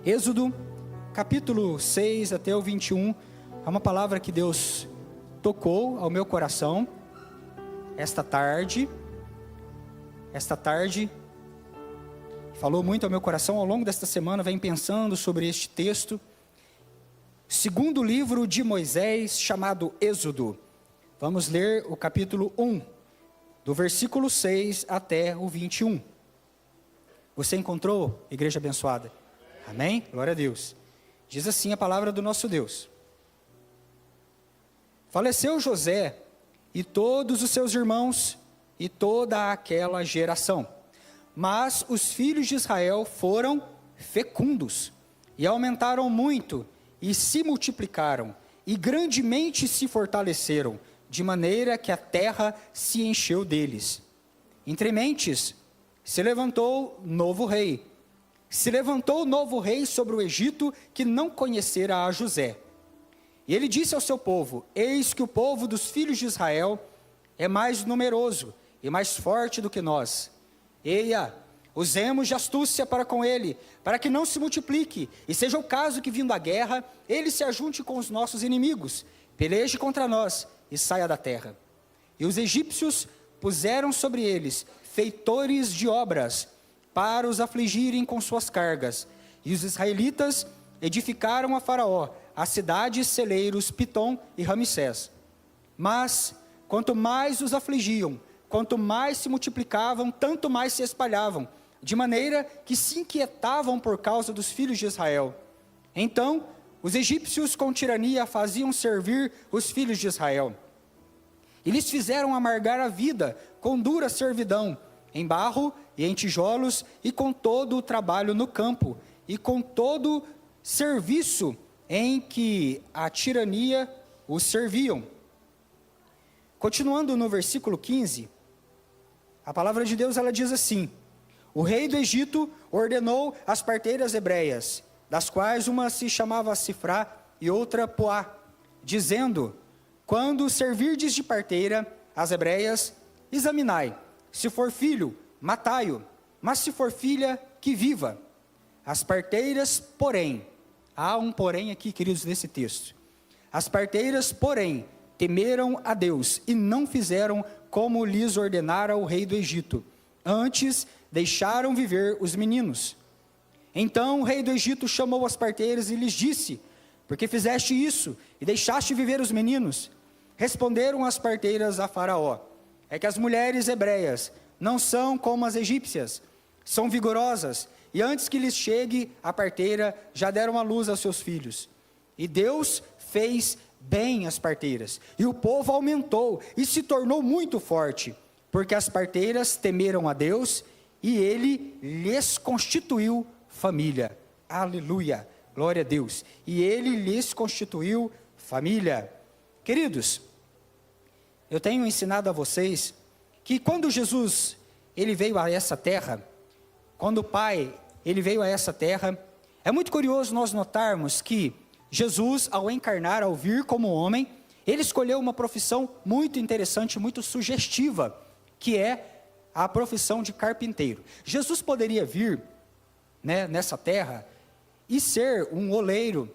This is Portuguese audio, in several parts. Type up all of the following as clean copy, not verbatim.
Êxodo, capítulo 6 até o 21, é uma palavra que Deus tocou ao meu coração esta tarde, falou muito ao meu coração ao longo desta semana, vem pensando sobre este texto. Segundo livro de Moisés, chamado Êxodo. Vamos ler o capítulo 1, do versículo 6 até o 21. Você encontrou, igreja abençoada? Amém? Glória a Deus. Diz assim a palavra do nosso Deus. Faleceu José e todos os seus irmãos e toda aquela geração. Mas os filhos de Israel foram fecundos e aumentaram muito e se multiplicaram e grandemente se fortaleceram, de maneira que a terra se encheu deles. Entre mentes se levantou novo rei. Se levantou novo rei sobre o Egito que não conhecera a José. E ele disse ao seu povo: eis que o povo dos filhos de Israel é mais numeroso e mais forte do que nós. Eia, usemos de astúcia para com ele, para que não se multiplique, e seja o caso que, vindo a guerra, ele se ajunte com os nossos inimigos, peleje contra nós e saia da terra. E os egípcios puseram sobre eles feitores de obras, para os afligirem com suas cargas. E os israelitas edificaram a Faraó as cidades celeiros Pitom e Ramsés. Mas, quanto mais os afligiam, quanto mais se multiplicavam, tanto mais se espalhavam, de maneira que se inquietavam por causa dos filhos de Israel. Então, os egípcios com tirania faziam servir os filhos de Israel. E lhes fizeram amargar a vida com dura servidão, em barro e em tijolos, e com todo o trabalho no campo, e com todo serviço em que a tirania os serviam. Continuando no versículo 15, a palavra de Deus ela diz assim: o rei do Egito ordenou as parteiras hebreias, das quais uma se chamava Sifrá e outra Poá, dizendo: quando servirdes de parteira as hebreias, examinai, se for filho, matai-o, mas se for filha, que viva. As parteiras, porém, há um porém aqui, queridos, nesse texto. As parteiras, porém, temeram a Deus e não fizeram como lhes ordenara o rei do Egito. Antes, deixaram viver os meninos. Então o rei do Egito chamou as parteiras e lhes disse: por que fizeste isso e deixaste viver os meninos? Responderam as parteiras a Faraó: é que as mulheres hebreias não são como as egípcias, são vigorosas, e antes que lhes chegue a parteira, já deram à luz aos seus filhos. E Deus fez bem as parteiras, e o povo aumentou, e se tornou muito forte, porque as parteiras temeram a Deus, e ele lhes constituiu família. Aleluia, glória a Deus. E ele lhes constituiu família. Queridos, eu tenho ensinado a vocês que quando Jesus ele veio a essa terra, quando o Pai ele veio a essa terra, é muito curioso nós notarmos que Jesus, ao encarnar, ao vir como homem, ele escolheu uma profissão muito interessante, muito sugestiva, que é a profissão de carpinteiro. Jesus poderia vir, nessa terra e ser um oleiro,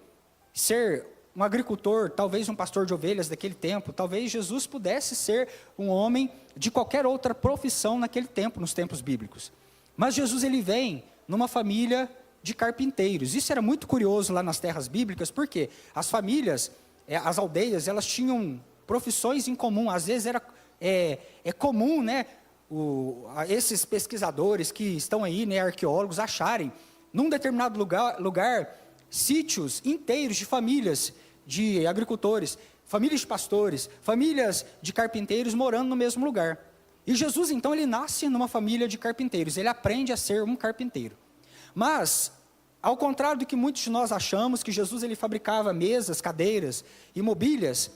ser um agricultor, talvez um pastor de ovelhas daquele tempo. Talvez Jesus pudesse ser um homem de qualquer outra profissão naquele tempo, nos tempos bíblicos. Mas Jesus ele vem numa família de carpinteiros. Isso era muito curioso lá nas terras bíblicas, porque as famílias, as aldeias, elas tinham profissões em comum. Às vezes era comum, esses pesquisadores que estão aí, arqueólogos, acharem num determinado lugar sítios inteiros de famílias de agricultores, famílias de pastores, famílias de carpinteiros morando no mesmo lugar. E Jesus então ele nasce numa família de carpinteiros, ele aprende a ser um carpinteiro. Mas, ao contrário do que muitos de nós achamos, que Jesus ele fabricava mesas, cadeiras e mobílias,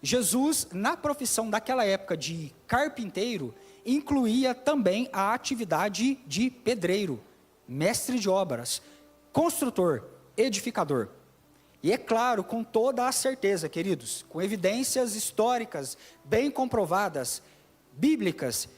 Jesus, na profissão daquela época de carpinteiro, incluía também a atividade de pedreiro, mestre de obras, construtor, edificador. E é claro, com toda a certeza, queridos, com evidências históricas, bem comprovadas, bíblicas,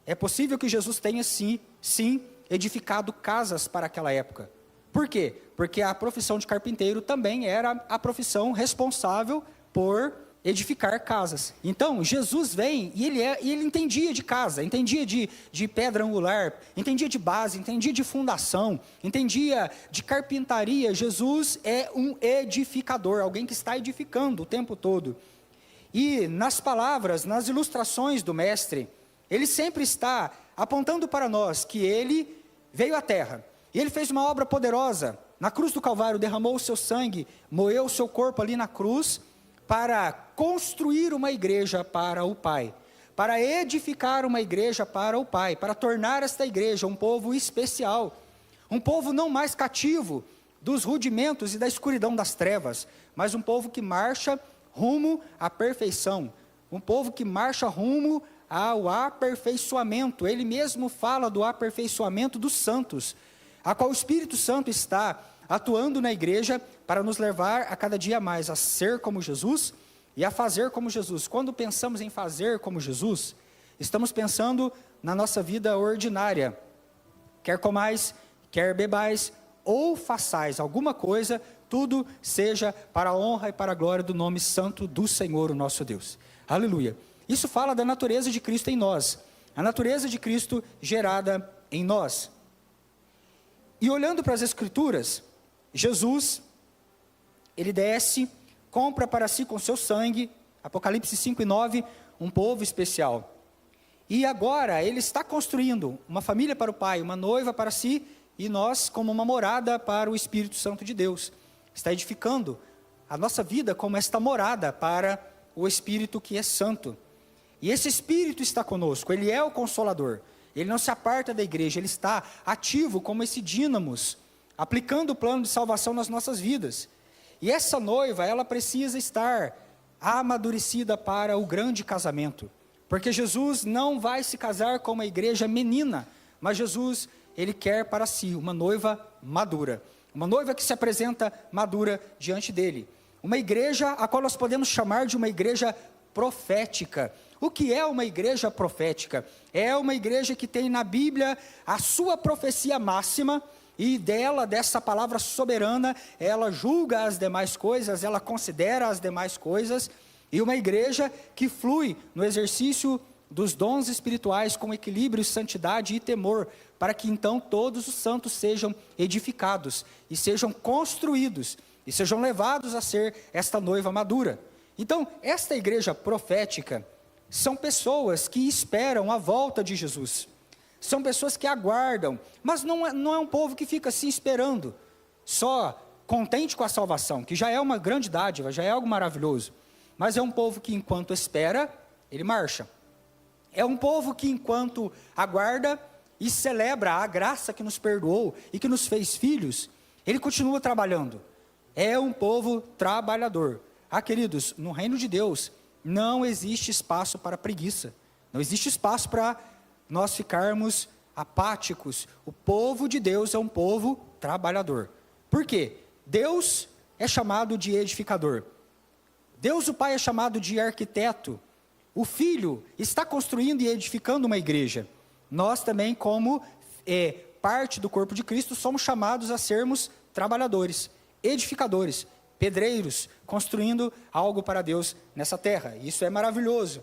é possível que Jesus tenha sim edificado casas para aquela época. Por quê? Porque a profissão de carpinteiro também era a profissão responsável por edificar casas. Então, Jesus vem e ele entendia de casa, entendia de pedra angular, entendia de base, entendia de fundação, entendia de carpintaria. Jesus é um edificador, alguém que está edificando o tempo todo. E nas palavras, nas ilustrações do mestre, ele sempre está apontando para nós que ele veio à terra. E ele fez uma obra poderosa. Na cruz do Calvário derramou o seu sangue, moeu o seu corpo ali na cruz, para construir uma igreja para o Pai, para edificar uma igreja para o Pai, para tornar esta igreja um povo especial, um povo não mais cativo dos rudimentos e da escuridão das trevas, mas um povo que marcha rumo à perfeição, um povo que marcha rumo ao aperfeiçoamento. Ele mesmo fala do aperfeiçoamento dos santos, a qual o Espírito Santo está atuando na igreja para nos levar a cada dia mais a ser como Jesus e a fazer como Jesus. Quando pensamos em fazer como Jesus, estamos pensando na nossa vida ordinária. Quer comais, quer bebais, ou façais alguma coisa, tudo seja para a honra e para a glória do nome santo do Senhor, o nosso Deus. Aleluia. Isso fala da natureza de Cristo em nós, a natureza de Cristo gerada em nós. E olhando para as Escrituras, Jesus, ele desce, compra para si com seu sangue, Apocalipse 5:9, um povo especial. E agora ele está construindo uma família para o Pai, uma noiva para si, e nós como uma morada para o Espírito Santo de Deus. Está edificando a nossa vida como esta morada para o Espírito que é santo. E esse Espírito está conosco, ele é o Consolador. Ele não se aparta da igreja, ele está ativo como esse dínamos, aplicando o plano de salvação nas nossas vidas. E essa noiva, ela precisa estar amadurecida para o grande casamento. Porque Jesus não vai se casar com uma igreja menina, mas Jesus, ele quer para si uma noiva madura. Uma noiva que se apresenta madura diante dele. Uma igreja a qual nós podemos chamar de uma igreja profética. O que é uma igreja profética? É uma igreja que tem na Bíblia a sua profecia máxima, e dessa palavra soberana, ela julga as demais coisas, ela considera as demais coisas, e uma igreja que flui no exercício dos dons espirituais com equilíbrio, santidade e temor, para que então todos os santos sejam edificados, e sejam construídos, e sejam levados a ser esta noiva madura. Então, esta igreja profética são pessoas que esperam a volta de Jesus. São pessoas que aguardam, mas não é um povo que fica assim esperando, só contente com a salvação, que já é uma grande dádiva, já é algo maravilhoso. Mas é um povo que enquanto espera, ele marcha. É um povo que enquanto aguarda e celebra a graça que nos perdoou e que nos fez filhos, ele continua trabalhando. É um povo trabalhador. Queridos, no reino de Deus, não existe espaço para preguiça. Não existe espaço para nós ficarmos apáticos. O povo de Deus é um povo trabalhador. Por quê? Deus é chamado de edificador. Deus o Pai é chamado de arquiteto. O Filho está construindo e edificando uma igreja. Nós também, como parte do corpo de Cristo, somos chamados a sermos trabalhadores, edificadores, pedreiros, construindo algo para Deus nessa terra. Isso é maravilhoso.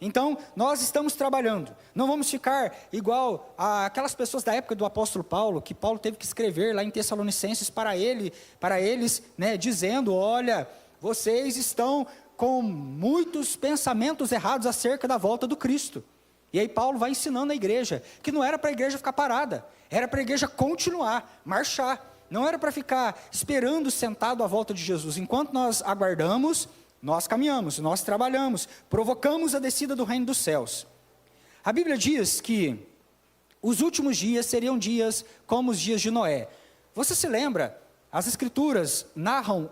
Então, nós estamos trabalhando. Não vamos ficar igual aquelas pessoas da época do apóstolo Paulo, que Paulo teve que escrever lá em Tessalonicenses para eles, dizendo: olha, vocês estão com muitos pensamentos errados acerca da volta do Cristo. E aí Paulo vai ensinando a igreja, que não era para a igreja ficar parada, era para a igreja continuar, marchar. Não era para ficar esperando sentado à volta de Jesus. Enquanto nós aguardamos, nós caminhamos, nós trabalhamos, provocamos a descida do reino dos céus. A Bíblia diz que os últimos dias seriam dias como os dias de Noé. Você se lembra? As Escrituras narram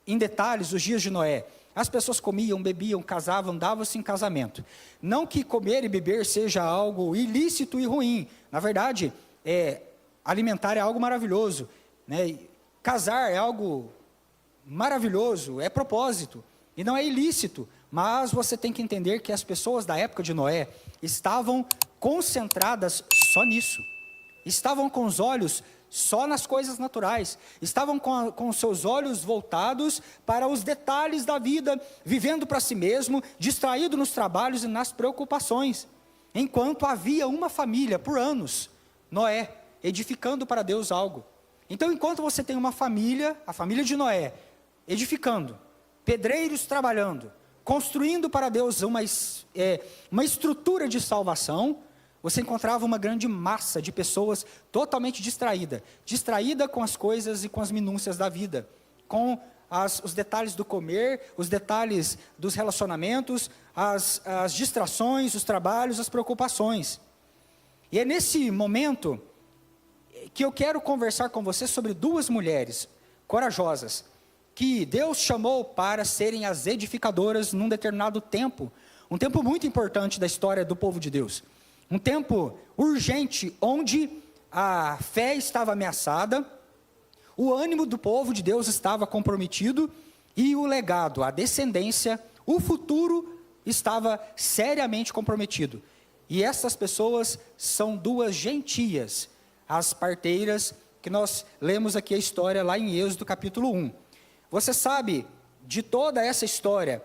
em detalhes os dias de Noé. As pessoas comiam, bebiam, casavam, davam-se em casamento. Não que comer e beber seja algo ilícito e ruim. Na verdade, alimentar é algo maravilhoso. Casar é algo maravilhoso, é propósito, e não é ilícito, mas você tem que entender que as pessoas da época de Noé estavam concentradas só nisso, estavam com os olhos só nas coisas naturais, estavam com seus olhos voltados para os detalhes da vida, vivendo para si mesmo, distraído nos trabalhos e nas preocupações, enquanto havia uma família por anos, Noé, edificando para Deus algo. Então, enquanto você tem uma família, a família de Noé, edificando, pedreiros trabalhando, construindo para Deus uma estrutura de salvação, você encontrava uma grande massa de pessoas totalmente distraída com as coisas e com as minúcias da vida, com os detalhes do comer, os detalhes dos relacionamentos, as distrações, os trabalhos, as preocupações. E é nesse momento que eu quero conversar com você sobre duas mulheres corajosas, que Deus chamou para serem as edificadoras num determinado tempo, um tempo muito importante da história do povo de Deus. Um tempo urgente, onde a fé estava ameaçada, o ânimo do povo de Deus estava comprometido, e o legado, a descendência, o futuro estava seriamente comprometido. E essas pessoas são duas gentias, as parteiras, que nós lemos aqui a história lá em Êxodo capítulo 1. Você sabe de toda essa história.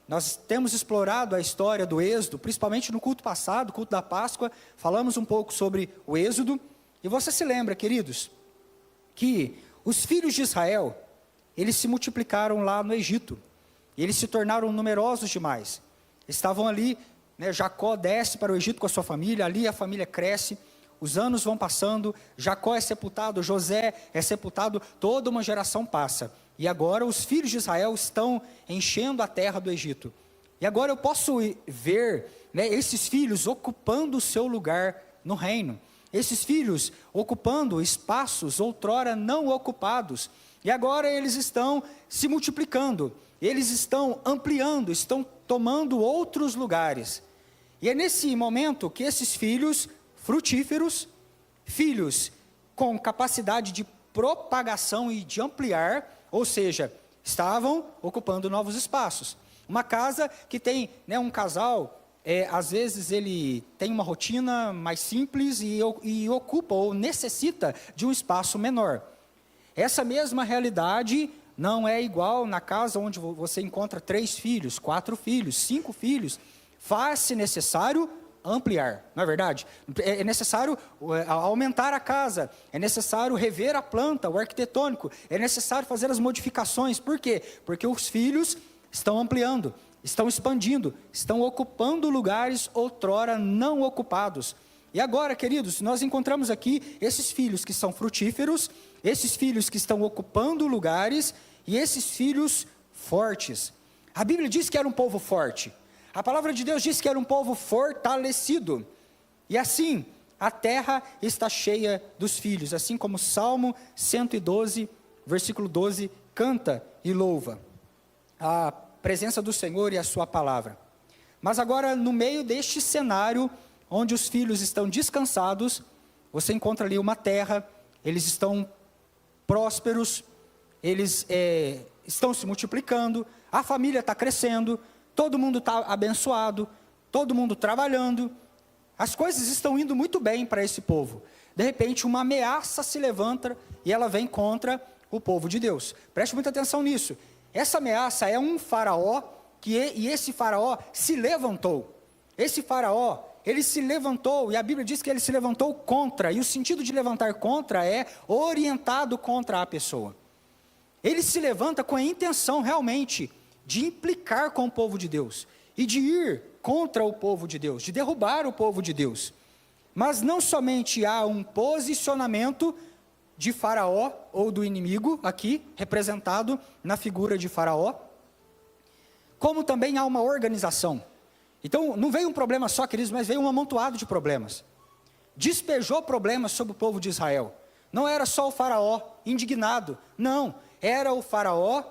Nós temos explorado a história do Êxodo, principalmente no culto passado, culto da Páscoa, falamos um pouco sobre o Êxodo, e você se lembra, queridos, que os filhos de Israel, eles se multiplicaram lá no Egito, e eles se tornaram numerosos demais. Estavam ali, Jacó desce para o Egito com a sua família, ali a família cresce, os anos vão passando, Jacó é sepultado, José é sepultado, toda uma geração passa. E agora os filhos de Israel estão enchendo a terra do Egito. E agora eu posso ver esses filhos ocupando o seu lugar no reino. Esses filhos ocupando espaços outrora não ocupados. E agora eles estão se multiplicando. Eles estão ampliando, estão tomando outros lugares. E é nesse momento que esses filhos frutíferos, filhos com capacidade de propagação e de ampliar, ou seja, estavam ocupando novos espaços. Uma casa que tem um casal, às vezes ele tem uma rotina mais simples e ocupa ou necessita de um espaço menor. Essa mesma realidade não é igual na casa onde você encontra 3 filhos, 4 filhos, 5 filhos. Faz-se necessário ampliar, não é verdade? É necessário aumentar a casa, é necessário rever a planta, o arquitetônico, é necessário fazer as modificações. Por quê? Porque os filhos estão ampliando, estão expandindo, estão ocupando lugares outrora não ocupados. E agora, queridos, nós encontramos aqui esses filhos que são frutíferos, esses filhos que estão ocupando lugares, e esses filhos fortes. A Bíblia diz que era um povo forte. A palavra de Deus diz que era um povo fortalecido. E assim, a terra está cheia dos filhos, assim como Salmo 112, versículo 12, canta e louva a presença do Senhor e a sua palavra. Mas agora, no meio deste cenário, onde os filhos estão descansados, você encontra ali uma terra, eles estão prósperos, eles estão se multiplicando, a família está crescendo, todo mundo está abençoado, todo mundo trabalhando, as coisas estão indo muito bem para esse povo. De repente, uma ameaça se levanta e ela vem contra o povo de Deus. Preste muita atenção nisso. Essa ameaça é um faraó, e esse faraó se levantou. Esse faraó, ele se levantou, e a Bíblia diz que ele se levantou contra, e o sentido de levantar contra é orientado contra a pessoa. Ele se levanta com a intenção realmente de implicar com o povo de Deus, e de ir contra o povo de Deus, de derrubar o povo de Deus. Mas não somente há um posicionamento de Faraó, ou do inimigo, aqui, representado na figura de Faraó, como também há uma organização. Então, não veio um problema só, queridos, mas veio um amontoado de problemas. Despejou problemas sobre o povo de Israel. Não era só o Faraó indignado, não, era o Faraó,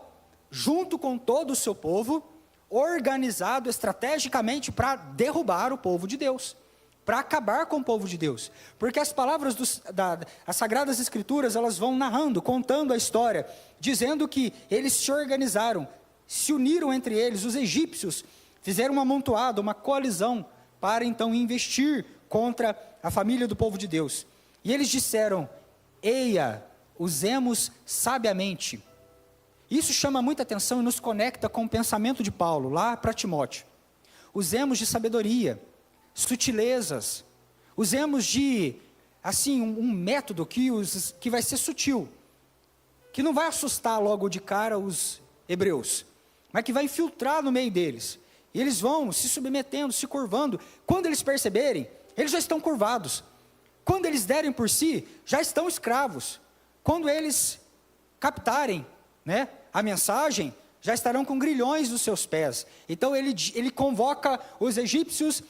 junto com todo o seu povo, organizado estrategicamente para derrubar o povo de Deus, para acabar com o povo de Deus, porque as palavras as Sagradas Escrituras, elas vão narrando, contando a história, dizendo que eles se organizaram, se uniram entre eles, os egípcios, fizeram uma amontoada, uma coalizão, para então investir contra a família do povo de Deus, e eles disseram: Eia, usemos sabiamente. Isso chama muita atenção e nos conecta com o pensamento de Paulo, lá para Timóteo. Usemos de sabedoria, sutilezas, usemos de, assim, um método que vai ser sutil, que não vai assustar logo de cara os hebreus, mas que vai infiltrar no meio deles. E eles vão se submetendo, se curvando. Quando eles perceberem, eles já estão curvados. Quando eles derem por si, já estão escravos. Quando eles captarem, né, a mensagem, já estarão com grilhões nos seus pés. Então ele convoca os egípcios,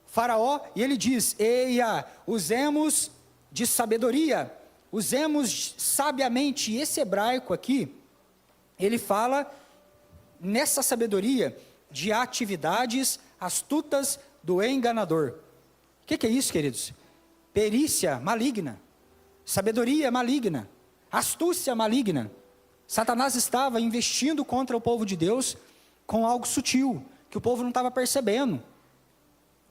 Faraó, e ele diz: eia, usemos de sabedoria, usemos sabiamente. E esse hebraico aqui, ele fala nessa sabedoria de atividades astutas do enganador. O que é isso, queridos? Perícia maligna, sabedoria maligna, astúcia maligna. Satanás estava investindo contra o povo de Deus com algo sutil, que o povo não estava percebendo.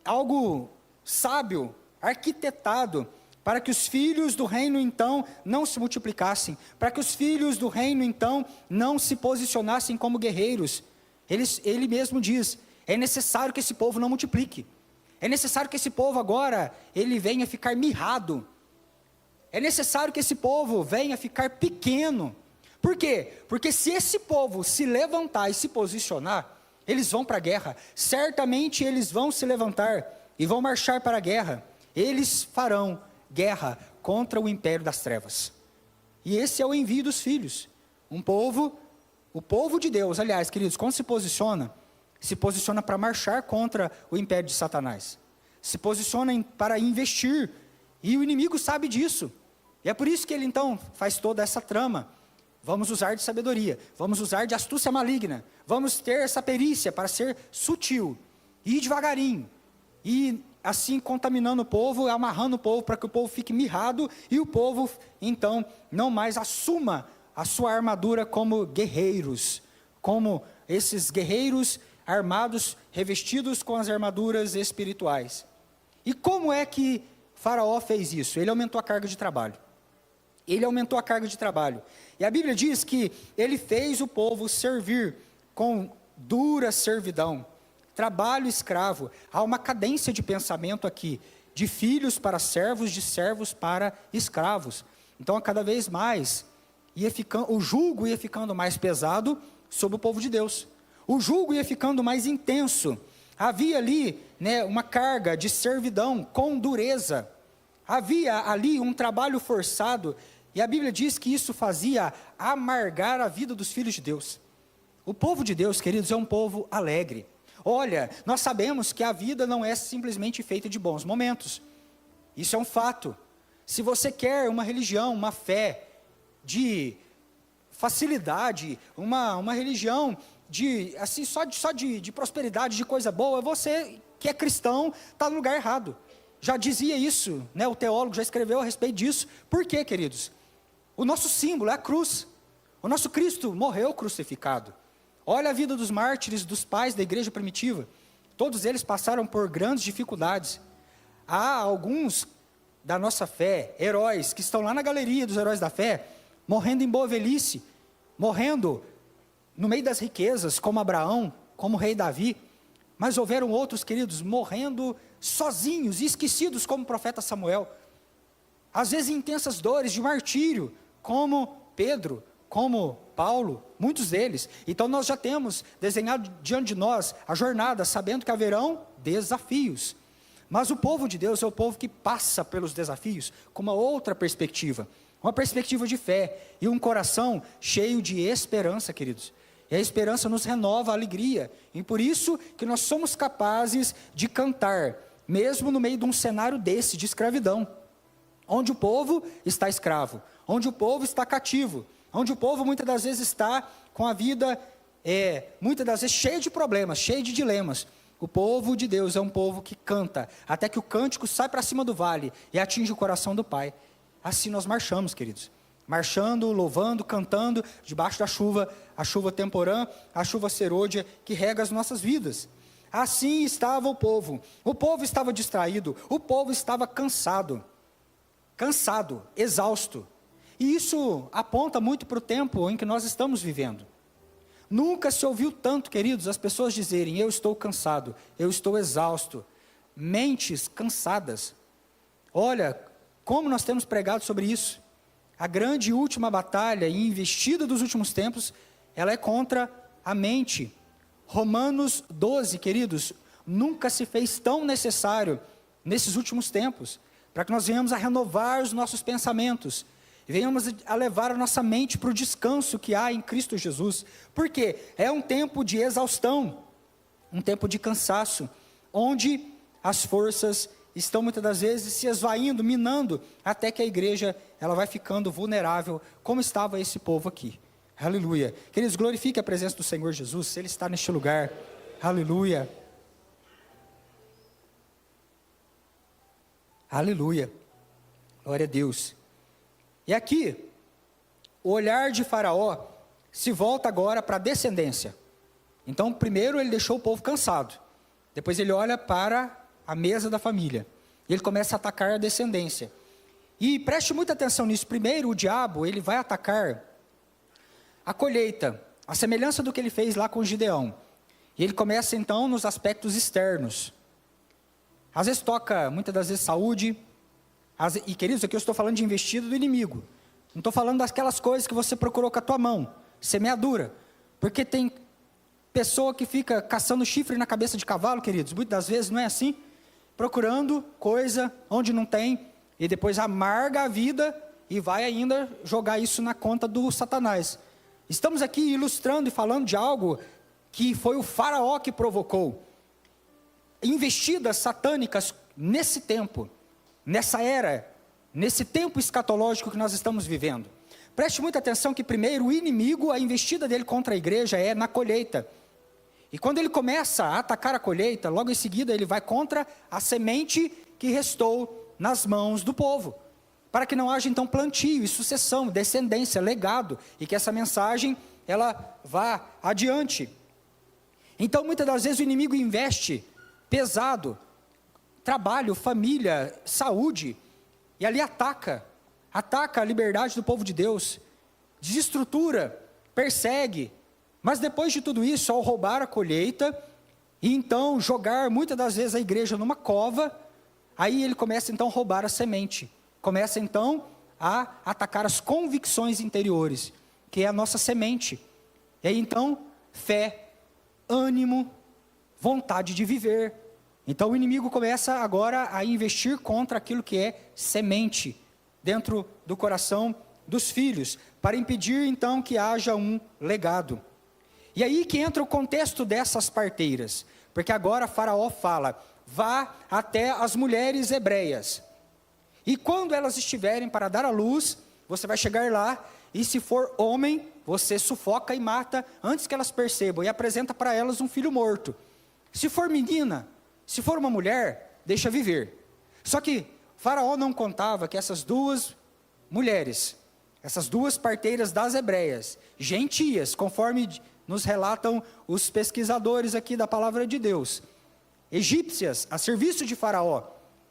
Algo sábio, arquitetado, para que os filhos do reino então não se multiplicassem, para que os filhos do reino então não se posicionassem como guerreiros. Ele mesmo diz: é necessário que esse povo não multiplique, é necessário que esse povo agora, ele venha ficar mirrado, é necessário que esse povo venha ficar pequeno. Por quê? Porque se esse povo se levantar e se posicionar, eles vão para a guerra, certamente eles vão se levantar e vão marchar para a guerra, eles farão guerra contra o império das trevas. E esse é o envio dos filhos, o povo de Deus, aliás, queridos, quando se posiciona para marchar contra o império de Satanás, se posiciona para investir, e o inimigo sabe disso, e é por isso que ele então faz toda essa trama. Vamos usar de sabedoria, vamos usar de astúcia maligna, vamos ter essa perícia para ser sutil, e ir devagarinho, e assim contaminando o povo, amarrando o povo para que o povo fique mirrado, e o povo então não mais assuma a sua armadura como guerreiros, como esses guerreiros armados, revestidos com as armaduras espirituais. E como é que Faraó fez isso? Ele aumentou a carga de trabalho. E a Bíblia diz que ele fez o povo servir com dura servidão, trabalho escravo. Há uma cadência de pensamento aqui, de filhos para servos, de servos para escravos. Então, cada vez mais, o jugo ia ficando mais pesado sobre o povo de Deus. O jugo ia ficando mais intenso. Havia ali, né, uma carga de servidão com dureza. Havia ali um trabalho forçado. E a Bíblia diz que isso fazia amargar a vida dos filhos de Deus. O povo de Deus, queridos, é um povo alegre. Olha, nós sabemos que a vida não é simplesmente feita de bons momentos. Isso é um fato. Se você quer uma religião, uma fé de facilidade, uma religião de, assim, só de prosperidade, de coisa boa, você que é cristão está no lugar errado. Já dizia isso, né, o teólogo já escreveu a respeito disso. Por quê, queridos? O nosso símbolo é a cruz. O nosso Cristo morreu crucificado. Olha a vida dos mártires, dos pais da igreja primitiva. Todos eles passaram por grandes dificuldades. Há alguns da nossa fé, heróis, que estão lá na galeria dos heróis da fé, morrendo em boa velhice, morrendo no meio das riquezas, como Abraão, como o rei Davi. Mas houveram outros, queridos, morrendo sozinhos e esquecidos, como o profeta Samuel. Às vezes em intensas dores de martírio, como Pedro, como Paulo, muitos deles. Então nós já temos desenhado diante de nós a jornada, sabendo que haverão desafios. Mas o povo de Deus é o povo que passa pelos desafios com uma outra perspectiva. Uma perspectiva de fé e um coração cheio de esperança, queridos. E a esperança nos renova a alegria. E por isso que nós somos capazes de cantar, mesmo no meio de um cenário desse, de escravidão. Onde o povo está escravo, onde o povo está cativo, onde o povo muitas das vezes está com a vida, muitas das vezes cheia de problemas, cheia de dilemas. O povo de Deus é um povo que canta, até que o cântico sai para cima do vale e atinge o coração do Pai. Assim nós marchamos, queridos. Marchando, louvando, cantando, debaixo da chuva, a chuva temporã, a chuva serôdia, que rega as nossas vidas. Assim estava o povo estava distraído, o povo estava cansado, exausto, E isso aponta muito para o tempo em que nós estamos vivendo. Nunca se ouviu tanto, queridos, as pessoas dizerem: eu estou cansado, eu estou exausto. Mentes cansadas. Olha, como nós temos pregado sobre isso. A grande e última batalha e investida dos últimos tempos, ela é contra a mente. Romanos 12, queridos, nunca se fez tão necessário nesses últimos tempos, para que nós venhamos a renovar os nossos pensamentos, e venhamos a levar a nossa mente para o descanso que há em Cristo Jesus. Porque é um tempo de exaustão, um tempo de cansaço, onde as forças estão muitas das vezes se esvaindo, minando, até que a igreja ela vai ficando vulnerável, como estava esse povo aqui. Aleluia. Queridos, glorifique a presença do Senhor Jesus, Ele está neste lugar. Aleluia. Aleluia. Glória a Deus. E aqui, o olhar de Faraó se volta agora para a descendência. Então, primeiro ele deixou o povo cansado. Depois ele olha para a mesa da família. E ele começa a atacar a descendência. E preste muita atenção nisso. Primeiro, o diabo, ele vai atacar a colheita, a semelhança do que ele fez lá com Gideão. E ele começa então nos aspectos externos. Às vezes toca, muitas das vezes, saúde. E queridos, aqui eu estou falando de investida do inimigo. Não estou falando daquelas coisas que você procurou com a tua mão, semeadura. Porque tem pessoa que fica caçando chifre na cabeça de cavalo, queridos. Muitas das vezes não é assim. Procurando coisa onde não tem. E depois amarga a vida e vai ainda jogar isso na conta do Satanás. Estamos aqui ilustrando e falando de algo que foi o Faraó que provocou. Investidas satânicas nesse tempo, nessa era, nesse tempo escatológico que nós estamos vivendo. Preste muita atenção que primeiro o inimigo, a investida dele contra a igreja é na colheita. E quando ele começa a atacar a colheita, logo em seguida ele vai contra a semente que restou nas mãos do povo. Para que não haja então plantio e sucessão, descendência, legado, e que essa mensagem ela vá adiante. Então muitas das vezes o inimigo investe pesado, trabalho, família, saúde, e ali ataca a liberdade do povo de Deus, desestrutura, persegue, mas depois de tudo isso, ao roubar a colheita, e então jogar muitas das vezes a igreja numa cova, aí ele começa então a roubar a semente, começa então a atacar as convicções interiores, que é a nossa semente, e aí então, fé, ânimo, vontade de viver. Então o inimigo começa agora a investir contra aquilo que é semente dentro do coração dos filhos, para impedir então que haja um legado. E aí que entra o contexto dessas parteiras, porque agora Faraó fala: vá até as mulheres hebreias, e quando elas estiverem para dar à luz, você vai chegar lá, e se for homem, você sufoca e mata antes que elas percebam, e apresenta para elas um filho morto. Se for menina, se for uma mulher, deixa viver. Só que Faraó não contava que essas duas mulheres, essas duas parteiras das hebreias, gentias, conforme nos relatam os pesquisadores aqui da palavra de Deus, egípcias, a serviço de Faraó,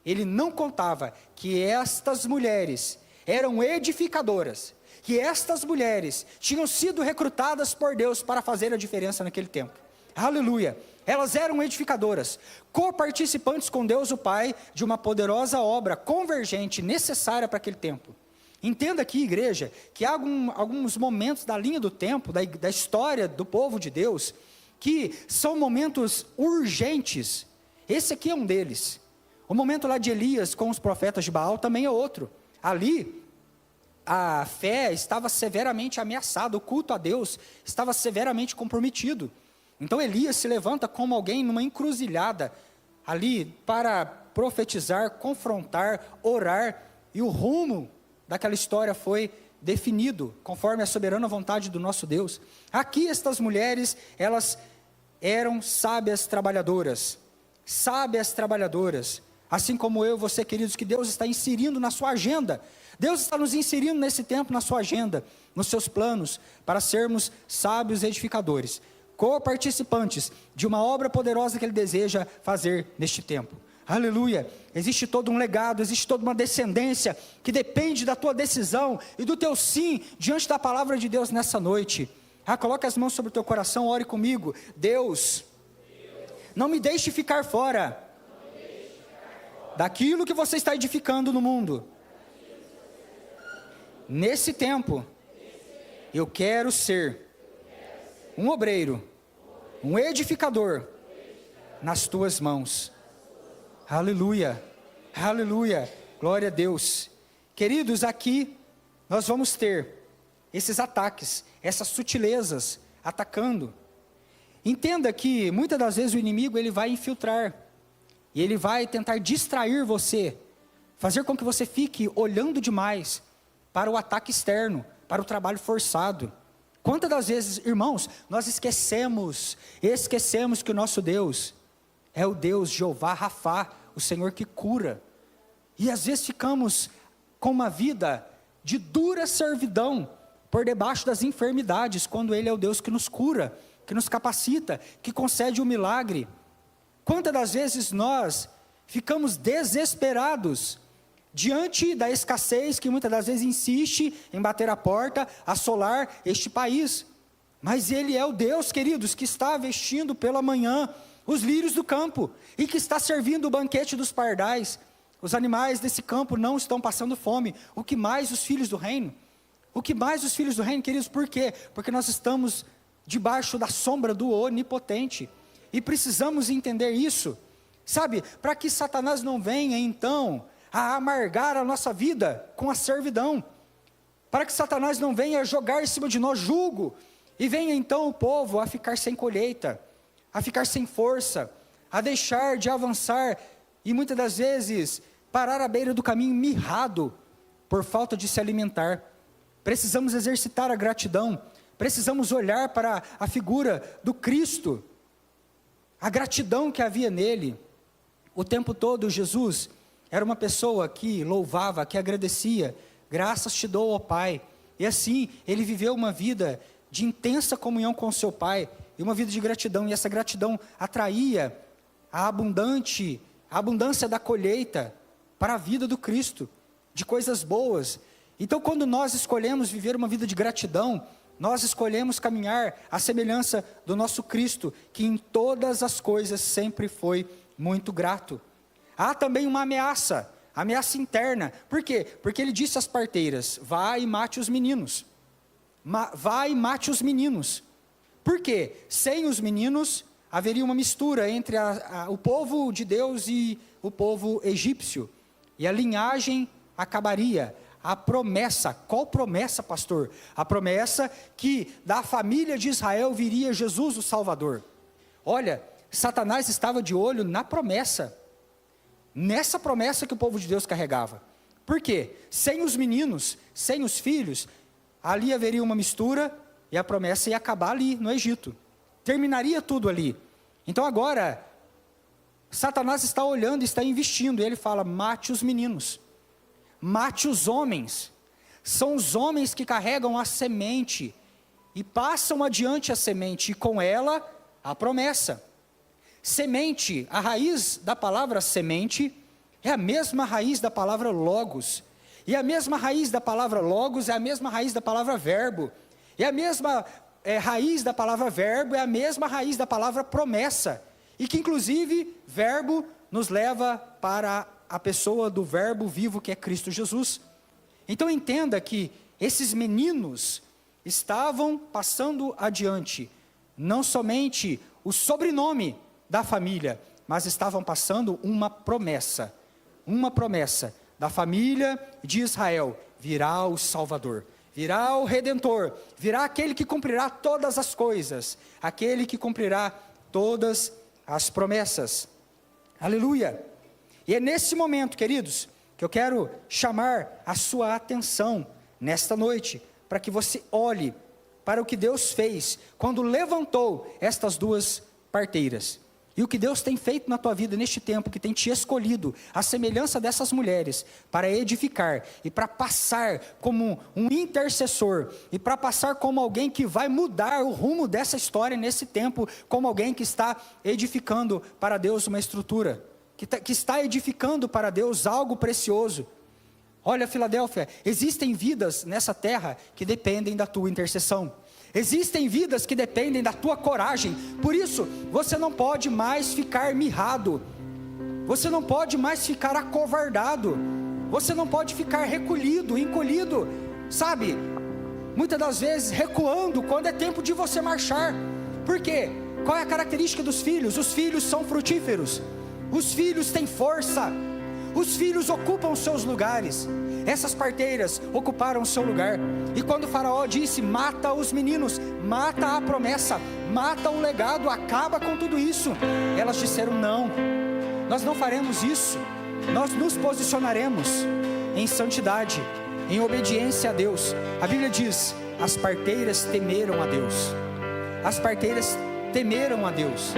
ele não contava que estas mulheres eram edificadoras, que estas mulheres tinham sido recrutadas por Deus para fazer a diferença naquele tempo. Aleluia! Elas eram edificadoras, coparticipantes com Deus o Pai de uma poderosa obra convergente necessária para aquele tempo. Entenda aqui, igreja, que há alguns momentos da linha do tempo, da história do povo de Deus, que são momentos urgentes. Esse aqui é um deles. O momento lá de Elias com os profetas de Baal também é outro. Ali, a fé estava severamente ameaçada, o culto a Deus estava severamente comprometido. Então Elias se levanta como alguém numa encruzilhada, ali para profetizar, confrontar, orar, e o rumo daquela história foi definido, conforme a soberana vontade do nosso Deus. Aqui estas mulheres, elas eram sábias trabalhadoras, assim como eu e você, queridos, que Deus está inserindo na sua agenda. Deus está nos inserindo nesse tempo na sua agenda, nos seus planos, para sermos sábios edificadores, co-participantes de uma obra poderosa que Ele deseja fazer neste tempo. Aleluia. Existe todo um legado, existe toda uma descendência que depende da tua decisão e do teu sim diante da palavra de Deus nessa noite. Coloque as mãos sobre o teu coração, ore comigo. Deus, não me deixe ficar fora daquilo que você está edificando no mundo. Nesse tempo, eu quero ser um obreiro, um edificador nas tuas mãos. Aleluia, aleluia, glória a Deus. Queridos, aqui nós vamos ter esses ataques, essas sutilezas atacando. Entenda que muitas das vezes o inimigo ele vai infiltrar, e ele vai tentar distrair você, fazer com que você fique olhando demais para o ataque externo, para o trabalho forçado. Quantas das vezes, irmãos, nós esquecemos que o nosso Deus é o Deus Jeová Rafá, o Senhor que cura. E às vezes ficamos com uma vida de dura servidão, por debaixo das enfermidades, quando Ele é o Deus que nos cura, que nos capacita, que concede o milagre. Quantas das vezes nós ficamos desesperados diante da escassez que muitas das vezes insiste em bater a porta, assolar este país. Mas Ele é o Deus, queridos, que está vestindo pela manhã os lírios do campo e que está servindo o banquete dos pardais. Os animais desse campo não estão passando fome. O que mais os filhos do reino? O que mais os filhos do reino, queridos? Por quê? Porque nós estamos debaixo da sombra do Onipotente. E precisamos entender isso, sabe? Para que Satanás não venha então a amargar a nossa vida com a servidão. Para que Satanás não venha jogar em cima de nós jugo. E venha então o povo a ficar sem colheita, a ficar sem força, a deixar de avançar. E muitas das vezes parar à beira do caminho mirrado, por falta de se alimentar. Precisamos exercitar a gratidão. Precisamos olhar para a figura do Cristo. A gratidão que havia nele. O tempo todo Jesus era uma pessoa que louvava, que agradecia. Graças te dou, ó Pai. E assim, ele viveu uma vida de intensa comunhão com o seu Pai. E uma vida de gratidão. E essa gratidão atraía a abundância da colheita para a vida do Cristo. De coisas boas. Então quando nós escolhemos viver uma vida de gratidão, nós escolhemos caminhar à semelhança do nosso Cristo, que em todas as coisas sempre foi muito grato. Há também uma ameaça interna. Por quê? Porque ele disse às parteiras, vá e mate os meninos. Vá e mate os meninos. Por quê? Sem os meninos, haveria uma mistura entre o povo de Deus e o povo egípcio. E a linhagem acabaria. A promessa, qual promessa, pastor? A promessa que da família de Israel viria Jesus o Salvador. Olha, Satanás estava de olho na promessa, nessa promessa que o povo de Deus carregava. Por quê? Sem os meninos, sem os filhos, ali haveria uma mistura e a promessa ia acabar ali no Egito. Terminaria tudo ali. Então agora, Satanás está olhando, está investindo, e ele fala, mate os meninos. Mate os homens. São os homens que carregam a semente e passam adiante a semente, e com ela a promessa. Semente, a raiz da palavra semente é a mesma raiz da palavra logos. E a mesma raiz da palavra logos é a mesma raiz da palavra verbo. E a mesma raiz da palavra verbo é a mesma raiz da palavra promessa. E que inclusive verbo nos leva para a pessoa do verbo vivo que é Cristo Jesus. Então entenda que esses meninos estavam passando adiante, não somente o sobrenome da família, mas estavam passando uma promessa da família de Israel. Virá o Salvador, virá o Redentor, virá aquele que cumprirá todas as coisas, aquele que cumprirá todas as promessas. Aleluia! E é nesse momento, queridos, que eu quero chamar a sua atenção nesta noite, para que você olhe para o que Deus fez quando levantou estas duas parteiras. E o que Deus tem feito na tua vida neste tempo, que tem te escolhido, a semelhança dessas mulheres, para edificar e para passar como um intercessor, e para passar como alguém que vai mudar o rumo dessa história nesse tempo, como alguém que está edificando para Deus uma estrutura. que está edificando para Deus algo precioso. Olha, Filadélfia, existem vidas nessa terra que dependem da tua intercessão. Existem vidas que dependem da tua coragem. Por isso, você não pode mais ficar mirrado. Você não pode mais ficar acovardado. Você não pode ficar recolhido, encolhido, sabe? Muitas das vezes recuando quando é tempo de você marchar. Por quê? Qual é a característica dos filhos? Os filhos são frutíferos. Os filhos têm força. Os filhos ocupam seus lugares. Essas parteiras ocuparam o seu lugar. E quando o faraó disse, mata os meninos, mata a promessa, mata o legado, acaba com tudo isso, elas disseram, não, nós não faremos isso. Nós nos posicionaremos em santidade, em obediência a Deus. A Bíblia diz, as parteiras temeram a Deus. As parteiras temeram a Deus.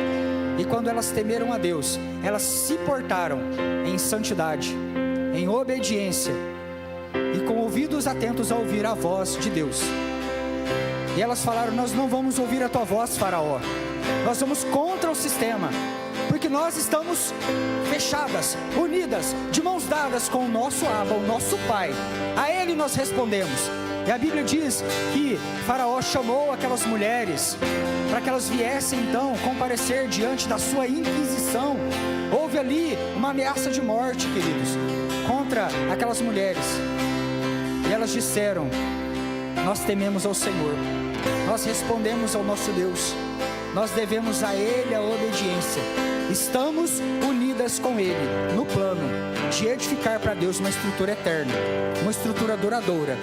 E quando elas temeram a Deus, elas se portaram em santidade, em obediência, e com ouvidos atentos a ouvir a voz de Deus. E elas falaram, nós não vamos ouvir a tua voz, faraó. Nós vamos contra o sistema, porque nós estamos fechadas, unidas, de mãos dadas com o nosso Abba, o nosso Pai. A Ele nós respondemos. E a Bíblia diz que faraó chamou aquelas mulheres, para que elas viessem então comparecer diante da sua inquisição. Houve ali uma ameaça de morte, queridos, contra aquelas mulheres. E elas disseram, nós tememos ao Senhor, nós respondemos ao nosso Deus, nós devemos a Ele a obediência. Estamos unidas com Ele no plano de edificar para Deus uma estrutura eterna, uma estrutura duradoura.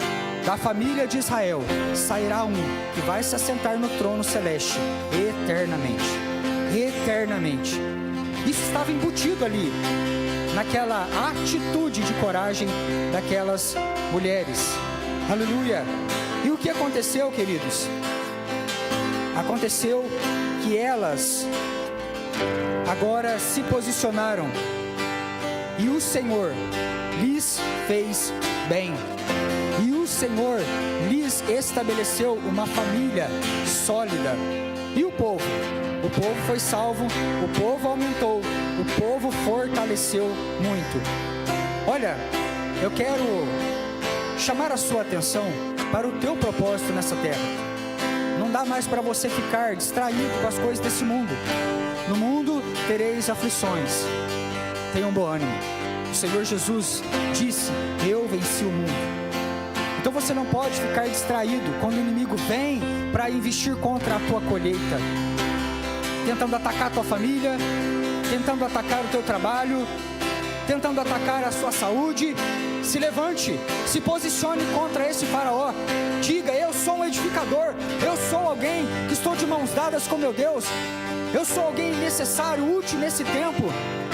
Da família de Israel sairá um que vai se assentar no trono celeste eternamente. Eternamente. Isso estava embutido ali, naquela atitude de coragem daquelas mulheres. Aleluia. E o que aconteceu, queridos? Aconteceu que elas agora se posicionaram e o Senhor lhes fez bem. E o Senhor lhes estabeleceu uma família sólida. E o povo foi salvo, o povo aumentou, o povo fortaleceu muito. Olha, eu quero chamar a sua atenção para o teu propósito nessa terra. Não dá mais para você ficar distraído com as coisas desse mundo. No mundo tereis aflições. Tenham bom ânimo. O Senhor Jesus disse, eu venci o mundo. Então você não pode ficar distraído quando o inimigo vem para investir contra a tua colheita, tentando atacar a tua família, tentando atacar o teu trabalho, tentando atacar a sua saúde. Se levante, se posicione contra esse faraó. Diga, eu sou um edificador, eu sou alguém que estou de mãos dadas com meu Deus. Eu sou alguém necessário, útil nesse tempo.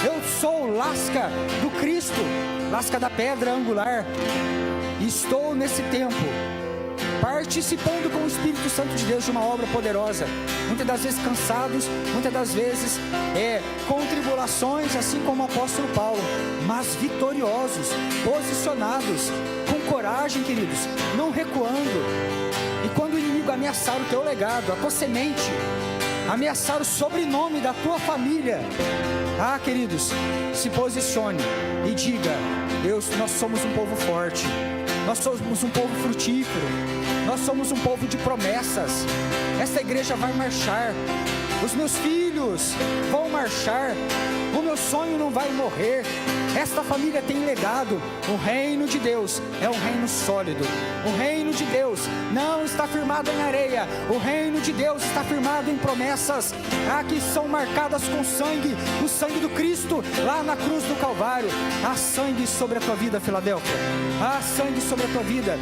Eu sou o lasca do Cristo, lasca da pedra angular. Estou nesse tempo participando com o Espírito Santo de Deus de uma obra poderosa. Muitas das vezes cansados, muitas das vezes com tribulações, assim como o apóstolo Paulo, mas vitoriosos, posicionados, com coragem, queridos, não recuando. E quando o inimigo ameaçar o teu legado, a tua semente, ameaçar o sobrenome da tua família, queridos, se posicione e diga, Deus, nós somos um povo forte, nós somos um povo frutífero, nós somos um povo de promessas. Esta igreja vai marchar, os meus filhos vão marchar, o meu sonho não vai morrer. Esta família tem legado. O reino de Deus é um reino sólido. O reino de Deus não está firmado em areia. O reino de Deus está firmado em promessas que são marcadas com sangue, o sangue do Cristo lá na cruz do Calvário. Há sangue sobre a tua vida, Filadélfia. Há sangue sobre a tua vida.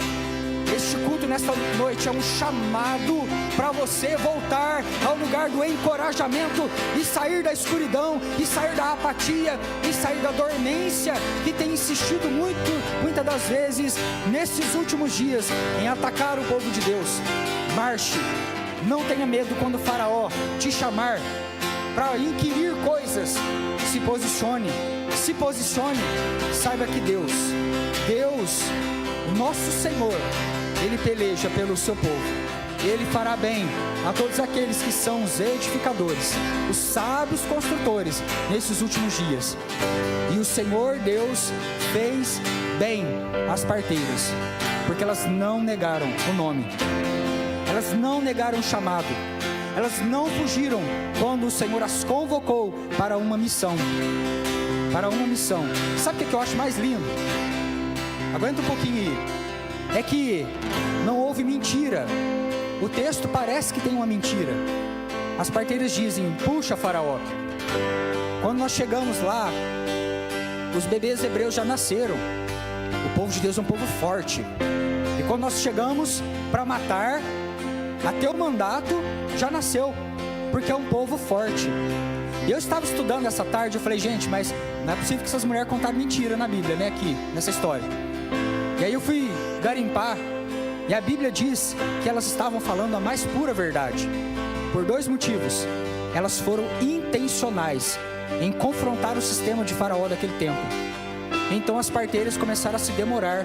Este culto nesta noite é um chamado para você voltar ao lugar do encorajamento e sair da escuridão, e sair da apatia, e sair da dormência que tem insistido muitas das vezes nesses últimos dias em atacar o povo de Deus. Marche, não tenha medo quando o faraó te chamar para inquirir coisas. Se posicione, saiba que Deus, o nosso Senhor, Ele peleja pelo seu povo. Ele fará bem a todos aqueles que são os edificadores, os sábios construtores nesses últimos dias. E o Senhor Deus fez bem às parteiras, porque elas não negaram o nome, elas não negaram o chamado, elas não fugiram quando o Senhor as convocou para uma missão. Sabe o que eu acho mais lindo? Aguenta um pouquinho aí. É que não houve mentira. O texto parece que tem uma mentira. As parteiras dizem: puxa, Faraó, quando nós chegamos lá, os bebês hebreus já nasceram. O povo de Deus é um povo forte. E quando nós chegamos para matar, até o mandato já nasceu, porque é um povo forte. E eu estava estudando essa tarde, eu falei: gente, mas não é possível que essas mulheres contaram mentira na Bíblia, né, aqui, nessa história. E aí eu fui garimpar, e a Bíblia diz que elas estavam falando a mais pura verdade, por dois motivos. Elas foram intencionais em confrontar o sistema de Faraó daquele tempo. Então as parteiras começaram a se demorar.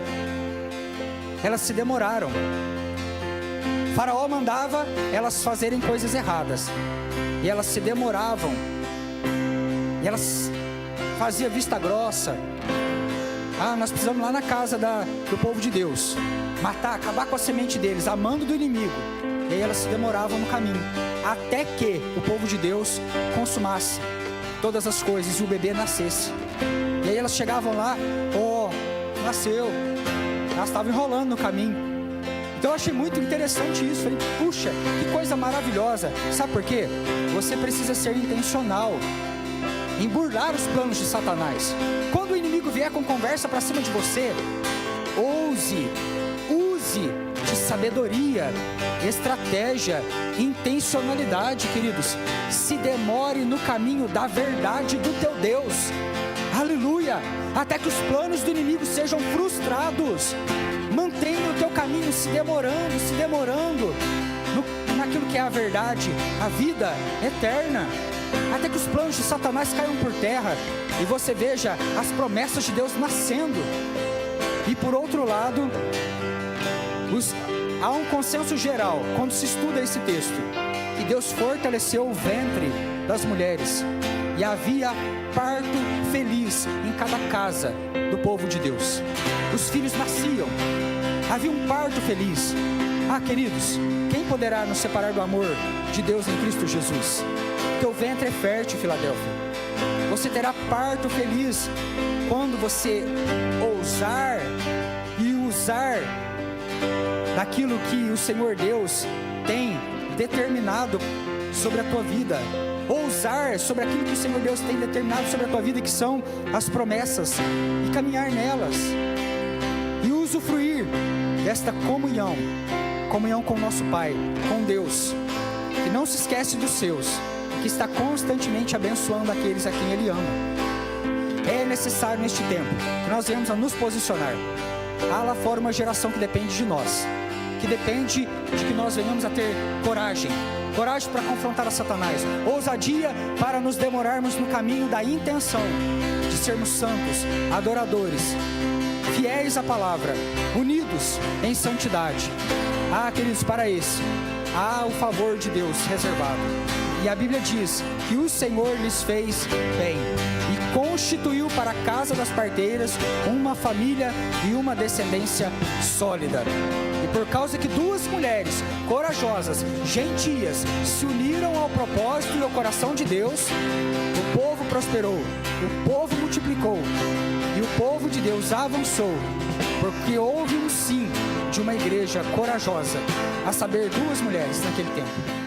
Elas se demoraram. Faraó mandava elas fazerem coisas erradas, e elas se demoravam, e elas faziam vista grossa. Nós precisamos ir lá na casa do povo de Deus, matar, acabar com a semente deles, amando do inimigo. E aí elas se demoravam no caminho, até que o povo de Deus consumasse todas as coisas e o bebê nascesse. E aí elas chegavam lá: nasceu. Elas estavam enrolando no caminho. Então eu achei muito interessante isso. Falei: puxa, que coisa maravilhosa. Sabe por quê? Você precisa ser intencional em burlar os planos de Satanás. Quando o inimigo vier com conversa para cima de você, use de sabedoria, estratégia, intencionalidade, queridos. Se demore no caminho da verdade do teu Deus. Aleluia! Até que os planos do inimigo sejam frustrados. Mantenha o teu caminho se demorando naquilo que é a verdade, a vida eterna, até que os planos de Satanás caiam por terra e você veja as promessas de Deus nascendo. E por outro lado, há um consenso geral quando se estuda esse texto, que Deus fortaleceu o ventre das mulheres, e havia parto feliz em cada casa do povo de Deus. Os filhos nasciam, havia um parto feliz. Queridos, quem poderá nos separar do amor de Deus em Cristo Jesus? Teu ventre é fértil, Filadélfia. Você terá parto feliz quando você ousar e usar daquilo que o Senhor Deus tem determinado sobre a tua vida. Ousar sobre aquilo que o Senhor Deus tem determinado sobre a tua vida, que são as promessas, e caminhar nelas, e usufruir desta comunhão com o nosso Pai, com Deus, que não se esquece dos seus, que está constantemente abençoando aqueles a quem Ele ama. É necessário neste tempo que nós venhamos a nos posicionar. Há lá fora uma geração que depende de nós, que depende de que nós venhamos a ter coragem para confrontar a Satanás, ousadia para nos demorarmos no caminho da intenção de sermos santos, adoradores, fiéis à palavra, unidos em santidade. Queridos, para esse há o favor de Deus reservado. E a Bíblia diz que o Senhor lhes fez bem e constituiu para a casa das parteiras uma família e uma descendência sólida. E por causa que duas mulheres corajosas, gentias, se uniram ao propósito e ao coração de Deus, o povo prosperou, o povo multiplicou e o povo de Deus avançou, porque houve um sim de uma igreja corajosa, a saber, duas mulheres naquele tempo.